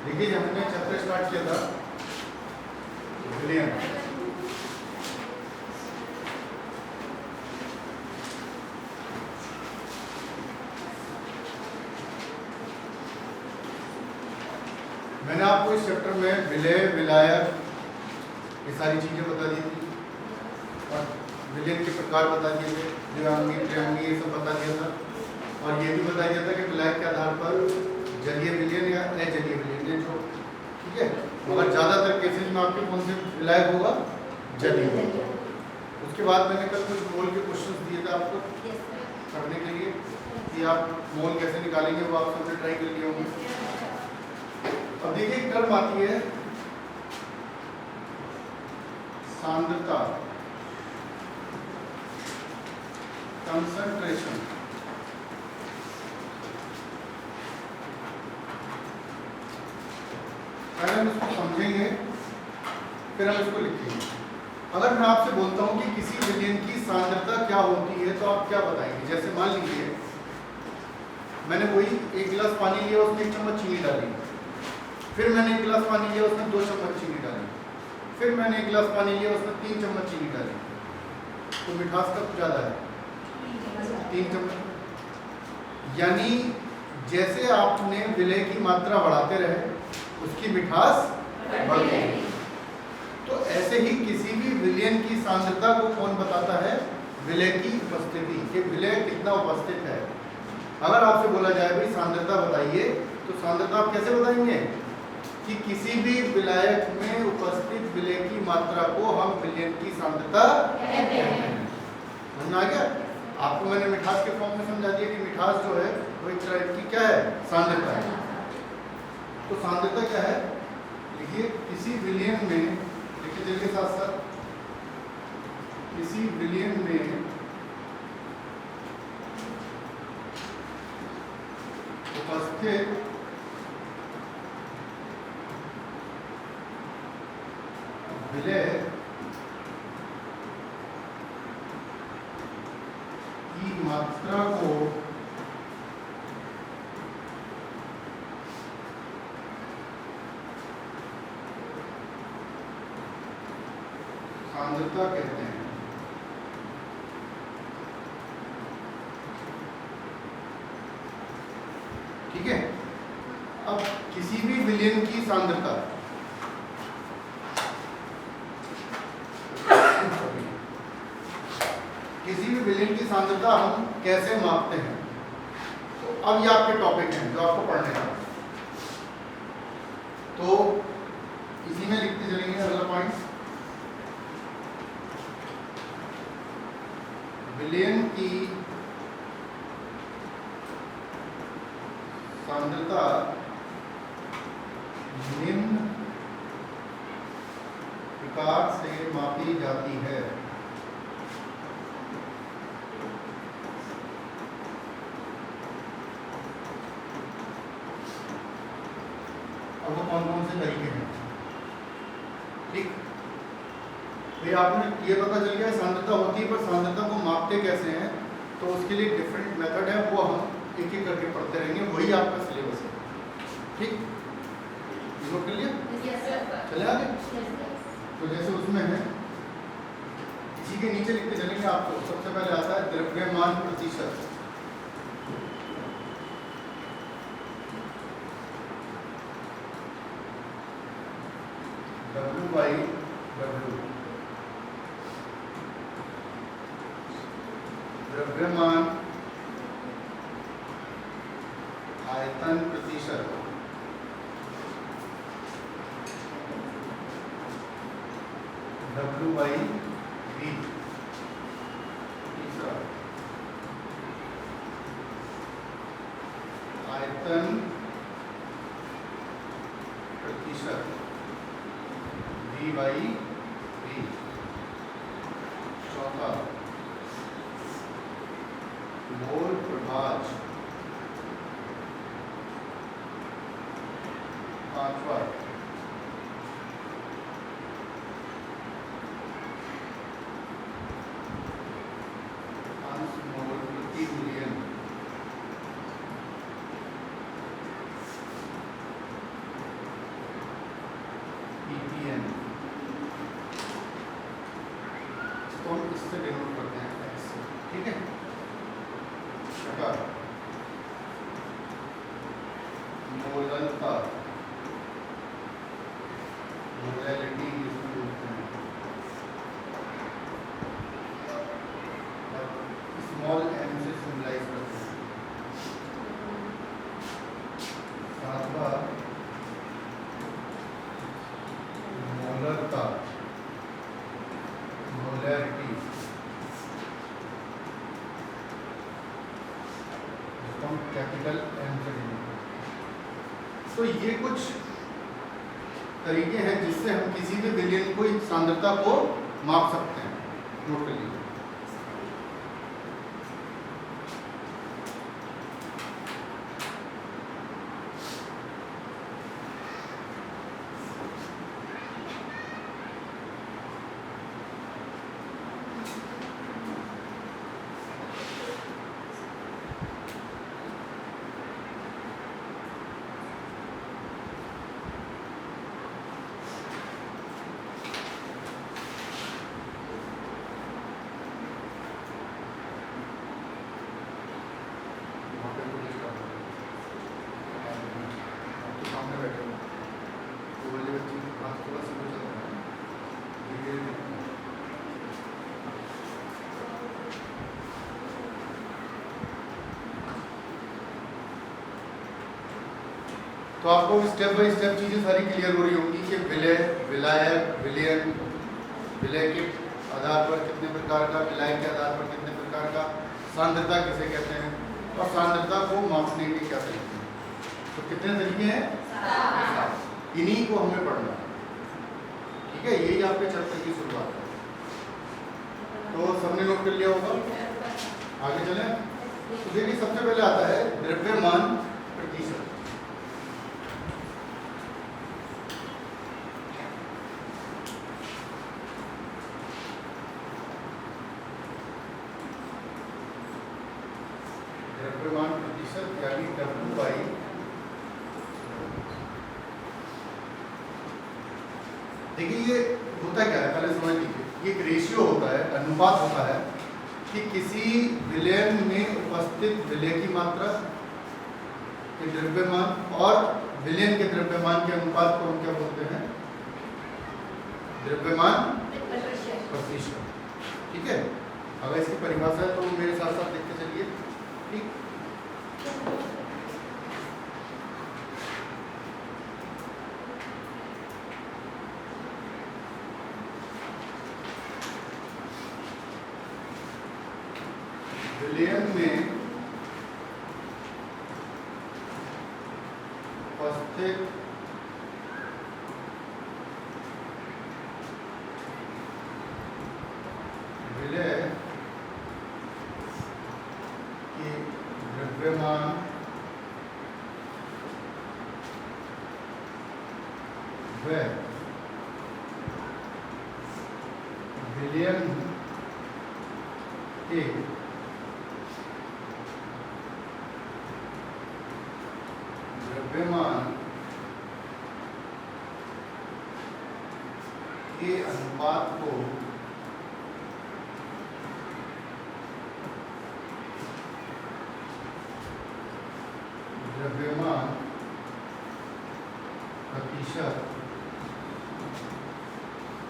देखिए जब हमने चैप्टर स्टार्ट किया था विलियन, मैंने आपको इस चैप्टर में विलय, विलायक ये सारी चीजें बता दी थी और विलियन के प्रकार बता दिए थे, द्विअंगी, त्रिअंगी ये सब बता दिया था। और ये भी बता दिया था कि विलायक के आधार पर जलीय विलियन या अजलीय विलियन जो, ठीक है, मगर ज्यादातर केसेस में आपके कौन से विलायक होगा, जलीय। उसके बाद मैंने कल कुछ मोल के क्वेश्चंस दिए थे आपको करने के लिए कि आप मोल कैसे निकालेंगे, वो आप सबने ट्राई कर लिए होंगे। अब देखिए एक टर्म आती है सांद्रता, कंसंट्रेशन। पहले हम इसको समझेंगे फिर हम इसको लिखेंगे। अगर मैं आपसे बोलता हूं कि किसी विलियन की सांद्रता क्या होती है तो आप क्या बताएंगे? जैसे मान लीजिए मैंने वही एक गिलास पानी लिया, उसमें 1 चम्मच चीनी डाली, फिर मैंने 1 गिलास पानी लिया, उसमें 2 चम्मच चीनी डाली, फिर मैंने 1 गिलास पानी लिया, उसमें 3 चम्मच चीनी डाली, तो मिठास कब ज़्यादा है? 3 चम्मच। यानी जैसे आपने विलय की मात्रा बढ़ाते रहे उसकी मिठास बढ़ती है। तो ऐसे ही किसी भी विलयन की सांद्रता को कौन बताता है? विलय की उपस्थिति, कि विलय कितना उपस्थित है। अगर आपसे बोला जाए भाई सांद्रता बताइए, तो सांद्रता आप कैसे बताएंगे? कि किसी भी विलायक में उपस्थित विलय की मात्रा को हम विलयन की सांद्रता कहते हैं। समझ में आ गया? आपको मैंने मिठास के फॉर्म में समझा दिया कि मिठास जो है वो एक तरह की क्या है? सांद्रता है। तो सांद्रता क्या है? देखिए किसी विलयन में, देखिए जल के साथ साथ किसी विलयन में उपस्थित विलय की मात्रा को सांद्रता कहते हैं। ठीक है, अब किसी भी विलयन की सांद्रता हम कैसे मापते हैं? तो अब ये आपके टॉपिक हैं जो आपको पढ़ने हैं, तो इसी में लिखते चलेंगे। अगला पॉइंट, विलयन की सांद्रता निम्न प्रकार से मापी जाती है। अब वो कौन कौन से तरीके हैं? ठीक, तो आपने ये पता चल गया सांद्रता होती है, पर सांद्रता को मापते कैसे हैं? तो उसके लिए डिफरेंट मेथड है, वो हम एक एक करके पढ़ते रहेंगे, वही आपका सिलेबस है। ठीक, नोट कर लिया? चले आगे। तो जैसे उसमें है, इसी के नीचे लिखते चलेंगे आपको। सबसे पहले आता है द्रव्यमान प्रतिशत। W/W, द्रव्यमान आयतन प्रतिशत। W/V, तीसरा आयतन प्रतिशत, V/V, चौथा मोल प्रभाज, पांचवा अंश मोल प्रति मिलियन, इससे डिनोट करते हैं x से, ठीक है। प्रकार मोललता, मोलैलिटी इसको बोलते हैं, और स्मॉल m से सिंबलाइज करते हैं। सातवां मोलरता, मोलैरिटी, जिसको हम कैपिटल M से डिनोट करते हैं। तो ये कुछ तरीके हैं जिससे हम किसी भी विलयन को सांद्रता को माप सकते हैं। नोट कर लीजिए। तो आपको स्टेप बाय स्टेप चीज़ें सारी क्लियर हो रही होंगी कि विलय, विलायक, विलयन, विलय के आधार पर कितने प्रकार का, विलाय के आधार पर कितने प्रकार का, सांद्रता किसे कहते हैं, और सांद्रता को मापने के क्या तरीके हैं। तो कितने तरीके हैं? 7। इन्हीं को हमें पढ़ना है, ठीक है। यही आपके चैप्टर की शुरुआत है। तो सबने नोट कर लिया होगा। आगे चलें। तो देखिए सबसे पहले आता है द्रव्यमान प्रतिशत। द्रव्यमान प्रतिशत यानी W/। देखिए ये होता क्या है, पहले समझ लीजिए। ये एक रेशियो होता है, अनुपात होता है कि किसी विलयन में उपस्थित विलय की मात्रा के द्रव्यमान और विलयन के द्रव्यमान के अनुपात को हम क्या बोलते हैं? द्रव्यमान प्रतिशत, ठीक है। अगर इसकी परिभाषा है तो मेरे साथ साथ देखते चलिए, ठीक। विलयन में उपस्थित विलय के द्रव्यमान व विलयन के द्रव्यमान के अनुपात को द्रव्यमान प्रतिशत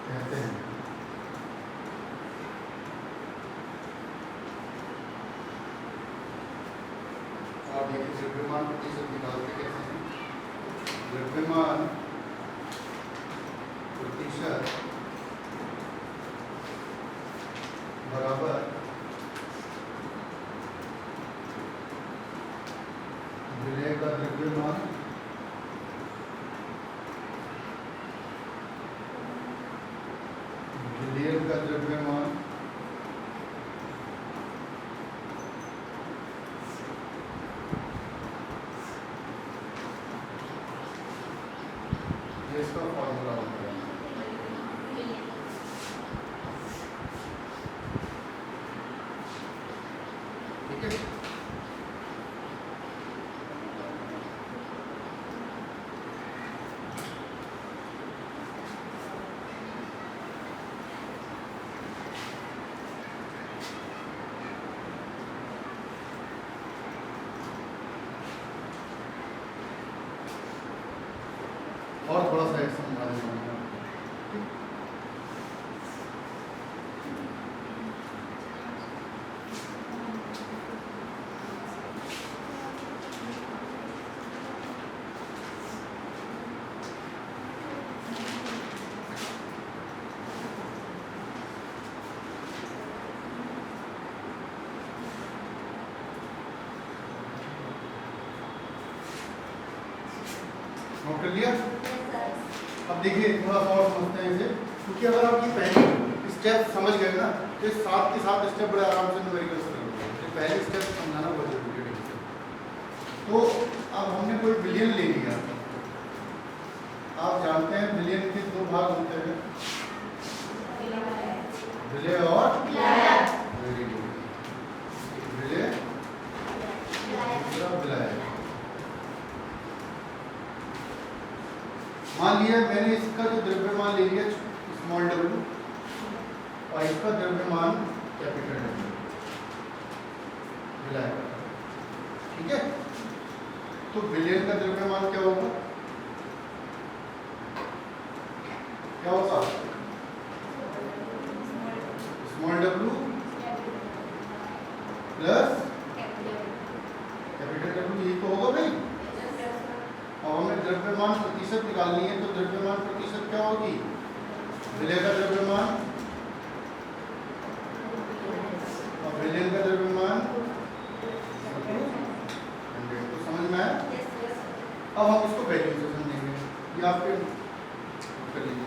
कहते हैं। और देखिए द्रव्यमान प्रतिशत निकालते कैसे हैं? द्रव्यमान प्रतिशत बराबर विलय का द्रव्यमान विलयन का द्रव्यमान ये इसका फॉर्मूला होता है। ठीक है। और थोड़ा सा एक समझा देता हूँ। नोट कर लिया? अब देखिए थोड़ा सा और समझते हैं इसे, क्योंकि अगर आप ये पहली स्टेप समझ गए ना तो साथ के साथ स्टेप बड़े आराम से न्यूमेरिकल कर लोगे। तो पहले स्टेप समझाना बहुत जरूरी है। तो अब हमने कोई बिलियन ले लिया, आप जानते हैं बिलियन के दो भाग होते हैं, विलय और वेरी गुड, विलय दूसरा विलय। मान लिया मैंने इसका जो द्रव्यमान ले लिया स्मॉल w और इसका द्रव्यमान कैपिटल W विलय, ठीक है? तो बिलियन का द्रव्यमान क्या होगा? क्या होगा? Small w plus capital W, यही तो होगा भाई। और हमें द्रव्यमान प्रतिशत निकालनी है, तो द्रव्यमान प्रतिशत क्या होगी? विलय का द्रव्यमान और विलयन का द्रव्यमान, तो समझ में आया? अब हम इसको वैल्यू से समझेंगे, ये आपके कर लीजिए।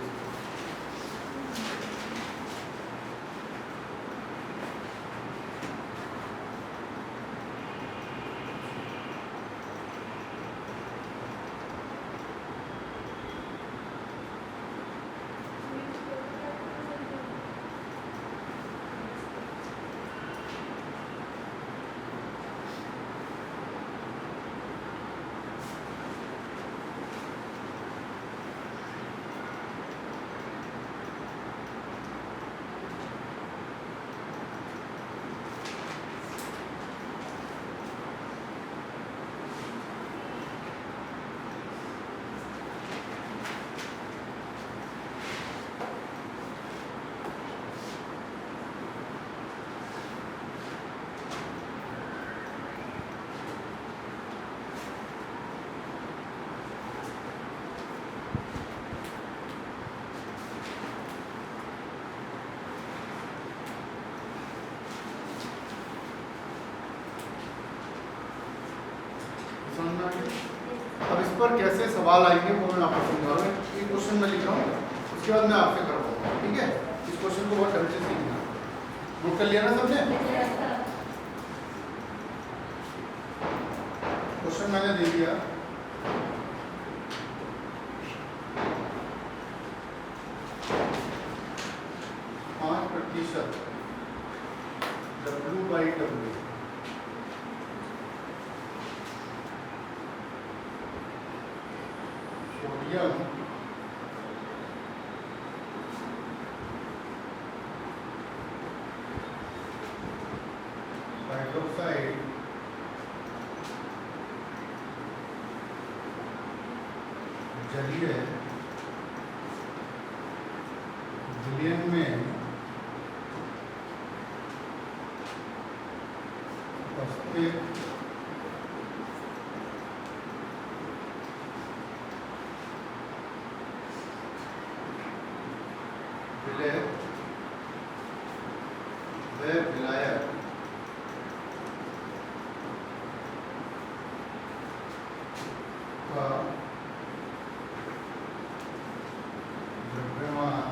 अब इस पर कैसे सवाल आएंगे वो मैं आपको समझा रहा हूँ। ये क्वेश्चन मैं लिख रहा हूँ, उसके बाद मैं आपसे करवाऊंगा, ठीक है? इस क्वेश्चन को बहुत ढंग से सीखना। नोट कर लिया ना सबने? क्वेश्चन मैंने दे दिया, W/W सोडियम हाइड्रोक्साइड जलीय विलयन में उपस्थित विलय व विलायक का द्रव्यमान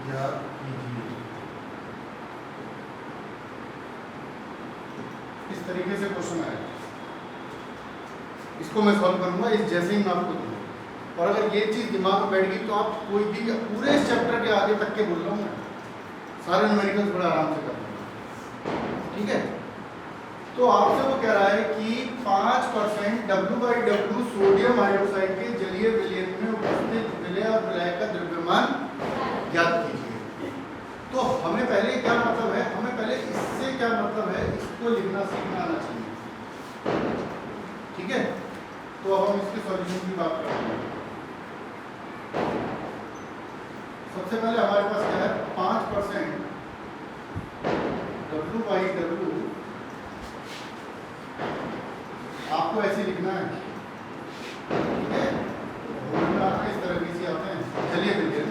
ज्ञात कीजिए। इस तरीके से क्वेश्चन आएगा, इसको मैं सॉल्व करूंगा इस जैसे ही मैं आपको दूंगा। और अगर ये चीज दिमाग में बैठ गई तो आप कोई भी पूरे इस चैप्टर के आगे तक के बोल रहा हूँ मैं, सारे न्यूमेरिकल्स बड़ा आराम से कर लूँगा, ठीक है? तो आपसे वो कह रहा है कि 5% W/W सोडियम हाइड्रोक्साइड के जलीय विलयन में उपस्थित विलय और विलायक का द्रव्यमान ज्ञात कीजिए। तो हमें पहले क्या मतलब है, हमें पहले इससे क्या मतलब है, इसको लिखना सीखना आना चाहिए, ठीक है? तो तो अब हम इसके सॉल्यूशन की बात करते हैं। सबसे पहले हमारे पास क्या है, 5% W/W आपको ऐसे लिखना है, ठीक है। होल आपके इस तरह से आते हैं। चलिए बिल्कुल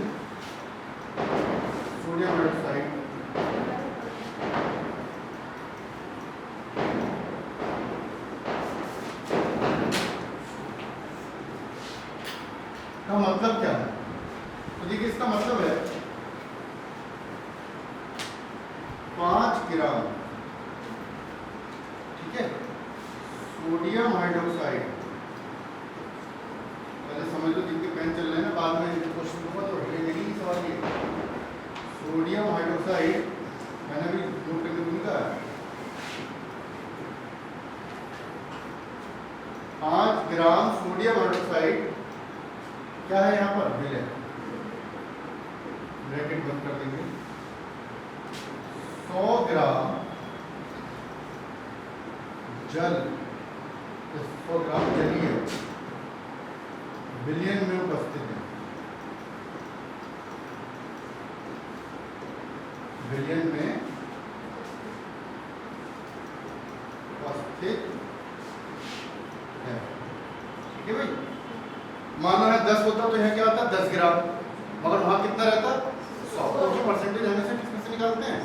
सोडियम हाइड्रोक्साइड का मतलब क्या है? तो देखिए इसका मतलब है 5 ग्राम, ठीक है, सोडियम हाइड्रोक्साइड। पहले समझ लो, जिनके पेन चल रहे हैं ना, बाद में क्वेश्चन को तो ये नहीं सवाल ये सोडियम हाइड्रोक्साइड मैंने भी नोट करके दूंगा। 5 ग्राम सोडियम हाइड्रोक्साइड क्या है यहाँ पर, विलय, ब्रैकेट बंद कर देंगे। 100 ग्राम जल, 100 ग्राम जलीय विलयन में उपस्थित है, विलयन में उपस्थित है, ठीक है भाई। माना है 10 होता तो यहाँ क्या आता है 10 ग्राम, मगर वहाँ कितना रहता 100। तो परसेंटेज हमेशा किसमें से निकालते हैं,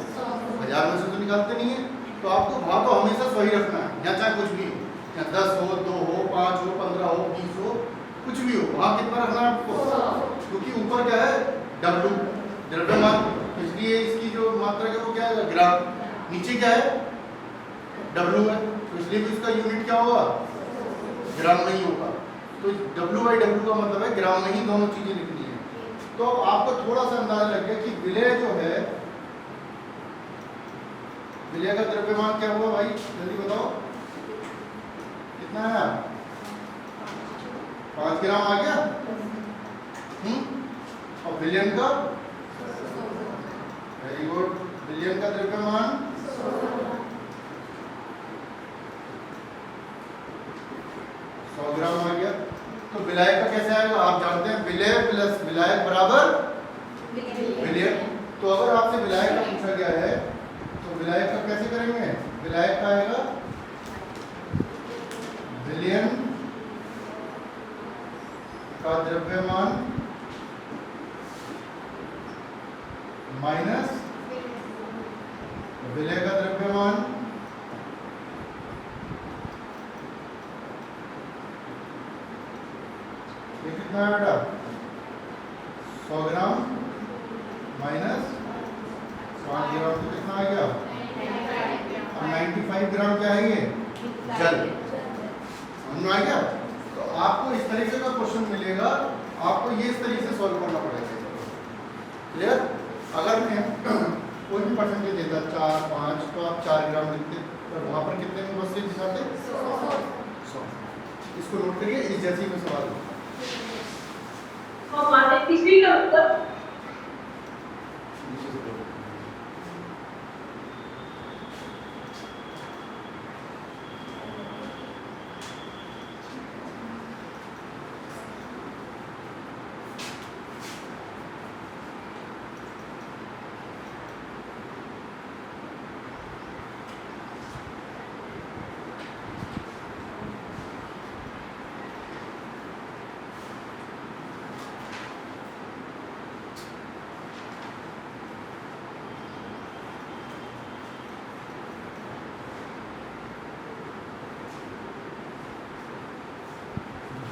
1000 में से तो निकालते नहीं है। तो आपको वहाँ तो हमेशा सही रखना है, या चाहे कुछ भी हो, या 10 हो, 2 हो, 5 हो, 15 हो, 20 हो, कुछ भी हो, वहाँ कितना रखना है आपको, क्योंकि ऊपर क्या है W, द्रव्यमान, इसलिए इसकी जो मात्रा है वो क्या है ग्राम, नीचे क्या है W है, तो इसलिए भी इसका यूनिट क्या होगा, ग्राम नहीं होगा। तो W/W का मतलब है ग्राम में ही दोनों चीजें लिखनी है। तो आपको थोड़ा सा अंदाजा लग गया कि विलय जो है, विलय का द्रव्यमान क्या हुआ भाई, जल्दी बताओ कितना है, 5 ग्राम आ गया। और विलयन का, वेरी गुड, विलयन का द्रव्यमान 100 ग्राम आ गया। तो विलायक का कैसे आएगा, आप जानते हैं विलय प्लस विलायक बराबर विलयन। तो अगर आपसे विलायक का पूछा गया है तो विलायक का कैसे करेंगे, विलायक का आएगा विलयन का द्रव्यमान माइनस विलय का द्रव्यमान, ये कितना है बेटा 100 ग्राम माइनस 5 ग्राम, तो कितना आ गया, और 95 ग्राम क्या है ये जल, समझ में आ गया। तो आपको इस तरीके का क्वेश्चन मिलेगा, आपको ये इस तरीके से सॉल्व करना पड़ेगा, क्लियर। अगर मैं कोई भी परसेंटेज देता 4, 5, तो आप 4 ग्राम लिखते, और वहाँ पर कितने में बस दिखाते 100। इसको नोट करिए, इस जैसे में सवाल हो। तीसरी का उत्तर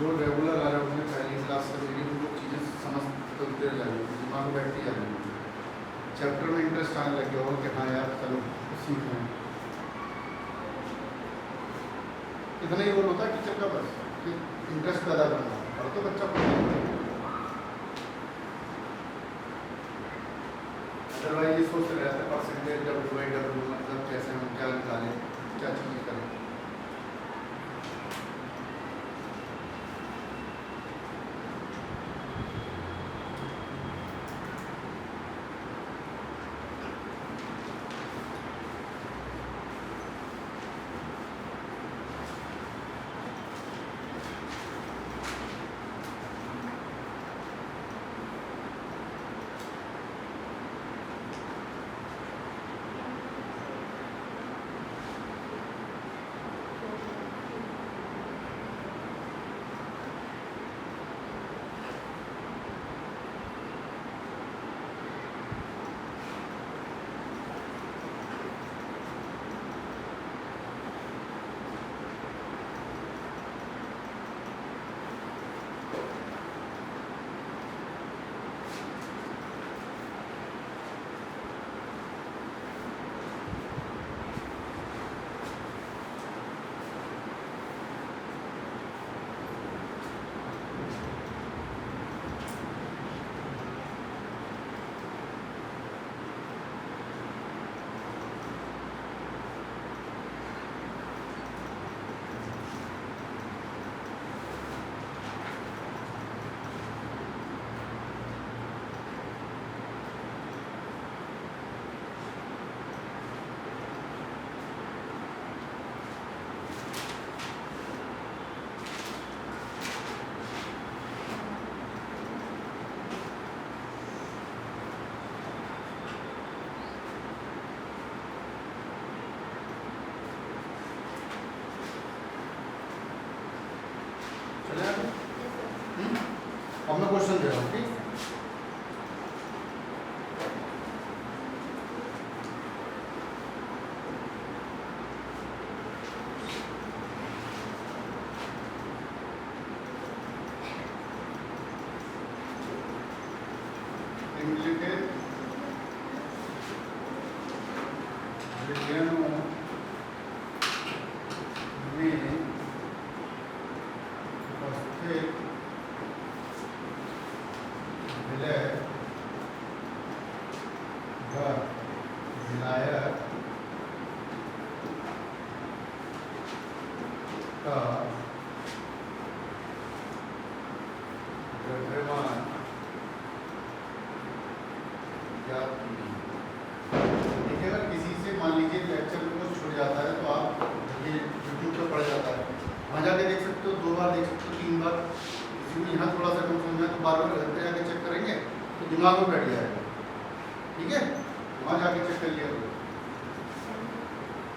जो रेगुलर आ रहे होंगे पहली क्लास से मेरी वो चीज़ें समझ करते जाएंगे, दिमाग में बैठती जाएंगी, चैप्टर में इंटरेस्ट आने लग गया और कि हाँ यार चलो सीख रहे हैं। इतना ही रोल होता है टीचर का, बस कि इंटरेस्ट पैदा करना, और तो बच्चा पढ़ेगा। अदरवाइज ये सोच रहे थे परसेंटेज W/W मतलब कैसे हम क्या निकालें, क्या चीज़ें करें। चले आगे। अब मैं क्वेश्चन दे रहा हूँ, ठीक। निम्नलिखित विलयनों में उपस्थित विलय दर विलायक का द्रव्यमान ज्ञात कीजिए। देखिए, अगर किसी से मान लीजिए लेक्चर में कुछ छूट जाता है तो आप ये यूट्यूब पे पढ़ जाता है, वहाँ जाके देख सकते हो, 2 बार देख सकते हो, 3 बार। किसी को यहाँ थोड़ा सा कम समझ में तो बार बार घर पे जाके चेक करेंगे तो दिमाग में बैठ जाएगा, ठीक है। वहाँ जाके चेक कर लिया करो।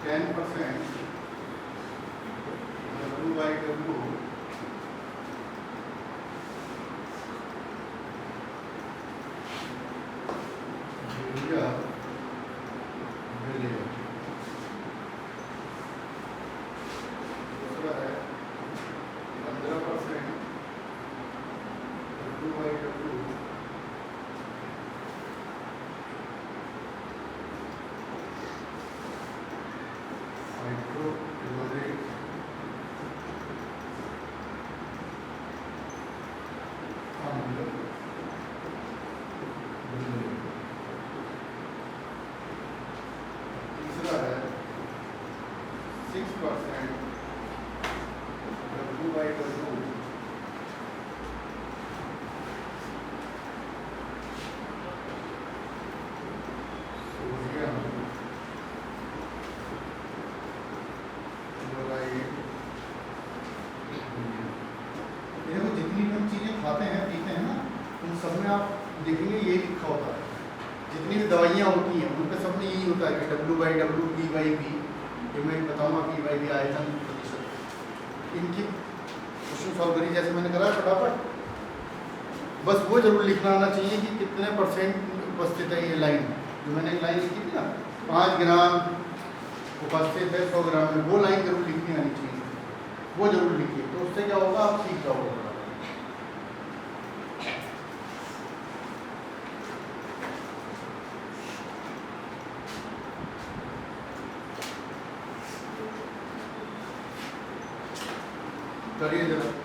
10% W/W यूरिया विलय। दूसरा है 15% W/W हाइड्रोक्लोरिक अम्ल विलय। तीसरा है 6% W/W सोडियम क्लोराइड। देखो, जितनी भी हम चीज़ें खाते हैं पीते हैं ना, उन सब में आप देखेंगे ये लिखा होता है। जितनी भी दवाइयाँ होती हैं उन पे सब में यही होता है कि W/W P/B। ये मैं बताऊँगा P/B आयतन प्रतिशत। इनकी क्वेश्चन सॉल्व करिए जैसे मैंने करा फटाफट। बस वो जरूर लिखना आना चाहिए कि कितने % उपस्थित है ये लाइन, जो मैंने एक लाइन लिखी थी ना, 5 ग्राम उपस्थित है 100 ग्राम में, वो लाइन जरूर लिखनी आनी चाहिए, वो जरूर लिखिए। तो उससे क्या होगा, आप सीख जाओगे। करिए जरा।